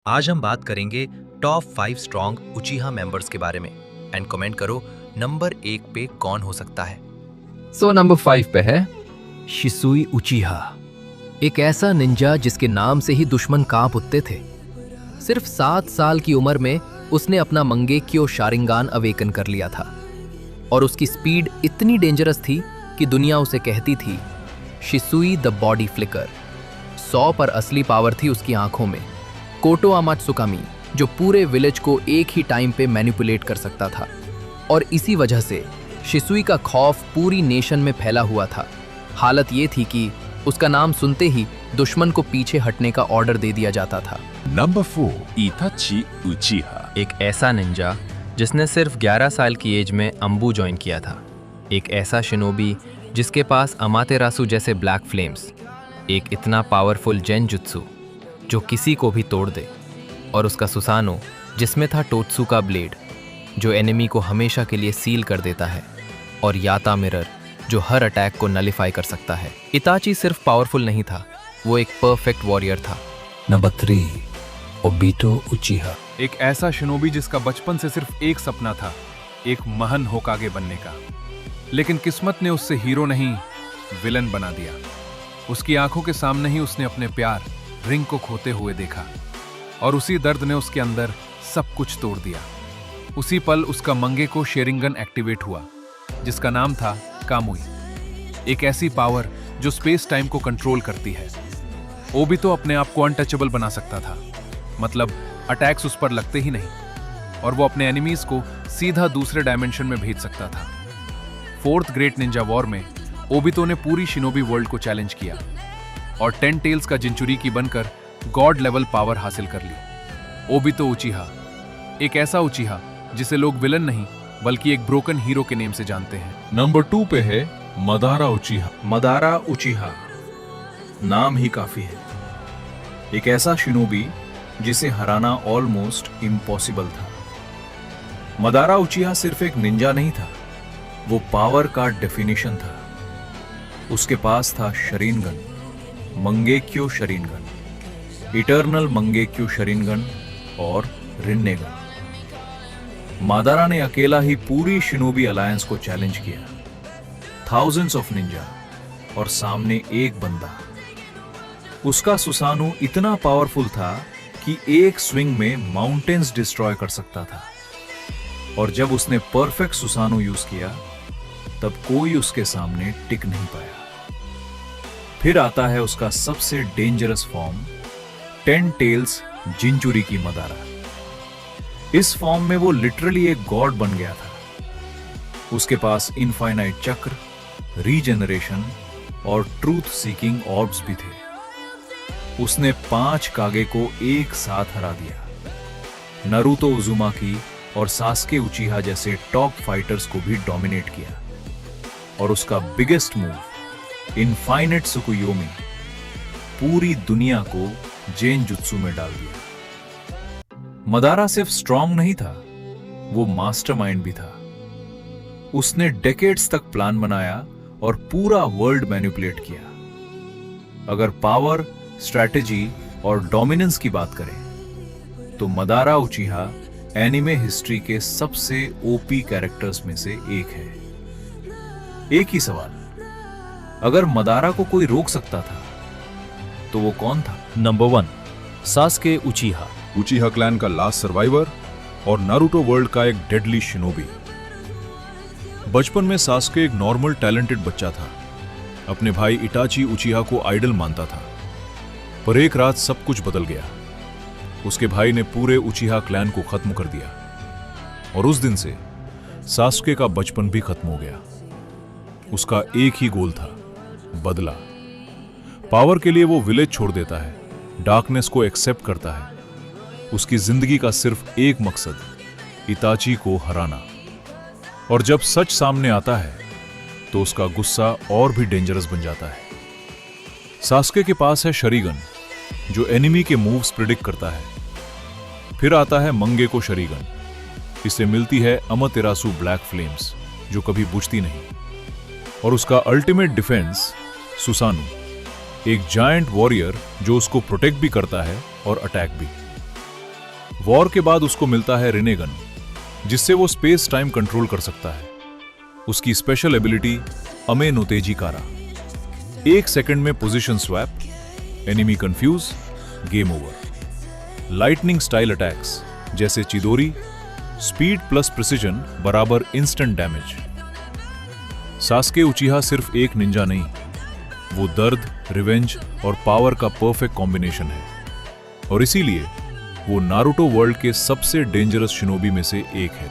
आज हम बात करेंगे टॉप 5 स्ट्रॉन्ग उचीहा मेंबर्स के बारे में एंड कमेंट करो नंबर 1 पे कौन हो सकता है। नंबर 5 पे है शिसुई उचीहा, एक ऐसा निंजा जिसके नाम से ही दुश्मन कांप उठते थे। सिर्फ 7 साल की उम्र में उसने अपना मंगेक्यो शारिंगान अवेकन कर लिया था और उसकी स्पीड इतनी डेंजरस थी कि दुनिया उसे कहती थी शिसुई द बॉडी फ्लिकर। 100 पर असली पावर थी उसकी आंखों में। कोटो अमात्सुकामी जो पूरे विलेज को एक ही टाइम पे मैनिपुलेट कर सकता था, और इसी वजह से शिसुई का खौफ पूरी नेशन में फैला हुआ था। हालत ये थी कि उसका नाम सुनते ही दुश्मन को पीछे हटने का ऑर्डर दे दिया जाता था। नंबर 4 इताची उचिहा, एक ऐसा निंजा जिसने सिर्फ 11 साल की एज में अंबू ज्वाइन किया था। एक ऐसा शिनोबी जिसके पास अमातेरासु जैसे ब्लैक फ्लेम्स, एक इतना पावरफुल जेन जुत्सु जो किसी को भी तोड़ दे, और उसका सुसानो जिसमें था टोत्सु का ब्लेड जो एनिमी को हमेशा के लिए सील कर देता है, और याता मिरर जो हर अटैक को नलिफाई कर सकता है। इताची सिर्फ पावरफुल नहीं था, वो एक परफेक्ट वॉरियर था। नंबर 3 ओबितो उचिहा, एक ऐसा शिनोबी जिसका बचपन से सिर्फ एक सपना था, एक महान होकागे बनने का, लेकिन किस्मत ने उससे हीरो नहीं विलन बना दिया। उसकी आंखों के सामने ही उसने अपने प्यार रिंग को खोते हुए देखा, और उसी दर्द ने उसके अंदर सब कुछ तोड़ दिया। उसी पल उसका मंगेको शेरिंगन एक्टिवेट हुआ जिसका नाम था कामुई, एक ऐसी पावर जो स्पेस टाइम को कंट्रोल करती है। ओबितो अपने आप को अनटचेबल बना सकता था, मतलब अटैक्स उस पर लगते ही नहीं, और वो अपने एनिमीज को सीधा दूसरे डायमेंशन में भेज सकता था। 4th ग्रेट निंजा वॉर में ओबितो ने पूरी शिनोबी वर्ल्ड को चैलेंज किया और 10 टेल्स का जिंचुरिकी बनकर गॉड लेवल पावर हासिल कर ली। ओबितो उचिहा, एक ऐसा उचिहा जिसे लोग विलन नहीं बल्कि एक ब्रोकन हीरो के नेम से जानते हैं। नंबर 2 पे है मदारा उचिहा। मदारा उचिहा, नाम ही काफी है। एक ऐसा शिनोबी जिसे हराना ऑलमोस्ट इम्पॉसिबल था। मदारा उचिहा सिर्फ एक निंजा नहीं था, वो पावर का डेफिनेशन था। उसके पास था शरीनगन, मंगेक्यो शरीनगन, इटर्नल मंगेक्यो शरीनगन और रिन्नेगन। मादारा ने अकेला ही पूरी शिनोबी अलायंस को चैलेंज किया। थाउजेंड्स ऑफ निंजा और सामने एक बंदा। उसका सुसानु इतना पावरफुल था कि एक स्विंग में माउंटेन्स डिस्ट्रॉय कर सकता था, और जब उसने परफेक्ट सुसानु यूज किया तब कोई उसके सामने टिक नहीं पाया। फिर आता है उसका सबसे डेंजरस फॉर्म, 10 टेल्स जिंचुरिकी मदारा। इस फॉर्म में वो लिटरली एक गॉड बन गया था। उसके पास इनफाइनाइट चक्र, रीजेनरेशन और ट्रूथ सीकिंग ऑर्ब्स भी थे। उसने 5 कागे को एक साथ हरा दिया। नारुतो उजुमाकी और सास्के उचिहा जैसे टॉप फाइटर्स को भी डोमिनेट किया, और उसका बिगेस्ट मूव इनफाइनाइट सुकुयोमी पूरी दुनिया को जेन जुत्सु में डाल दिया। मदारा सिर्फ स्ट्रॉन्ग नहीं था, वो मास्टरमाइंड भी था। उसने डेकेड्स तक प्लान बनाया और पूरा वर्ल्ड मैनिपुलेट किया। अगर पावर, स्ट्रैटेजी और डोमिनेंस की बात करें तो मदारा उचिहा एनिमे हिस्ट्री के सबसे ओपी कैरेक्टर्स में से एक है। एक ही सवाल, अगर मदारा को कोई रोक सकता था तो वो कौन था? नंबर 1 सास्के उचिहा, उचिहा क्लैन का लास्ट सर्वाइवर और नारुतो वर्ल्ड का एक डेडली शिनोबी। बचपन में सास्के एक नॉर्मल टैलेंटेड बच्चा था, अपने भाई इटाची उचिहा को आइडल मानता था। पर एक रात सब कुछ बदल गया। उसके भाई ने पूरे उचिहा क्लैन को खत्म कर दिया, और उस दिन से सास्के का बचपन भी खत्म हो गया। उसका एक ही गोल था, बदला। पावर के लिए वो विलेज छोड़ देता है, डार्कनेस को एक्सेप्ट करता है। उसकी जिंदगी का सिर्फ एक मकसद, इताची को हराना। और जब सच सामने आता है तो उसका गुस्सा और भी डेंजरस बन जाता है। सास्के के पास है शरीगन जो एनिमी के मूव्स प्रिडिक्ट करता है। फिर आता है मंगेको शरीगन, इसे मिलती है अमातेरासु ब्लैक फ्लेम्स जो कभी बुझती नहीं। और उसका अल्टीमेट डिफेंस सुसानु, एक जायंट वॉरियर जो उसको प्रोटेक्ट भी करता है और अटैक भी। वॉर के बाद उसको मिलता है रिनेगन, जिससे वो स्पेस टाइम कंट्रोल कर सकता है। उसकी स्पेशल एबिलिटी अमे नोतेजी कारा, 1 सेकंड में position swap, enemy confuse, game over. Lightning style attacks जैसे चिदोरी, स्पीड प्लस प्रिसिजन बराबर इंस्टेंट डैमेज। सास्के उचिहा सिर्फ एक निंजा नहीं, वो दर्द, रिवेंज और पावर का परफेक्ट कॉम्बिनेशन है, और इसीलिए वो नारुतो वर्ल्ड के सबसे डेंजरस शिनोबी में से एक है।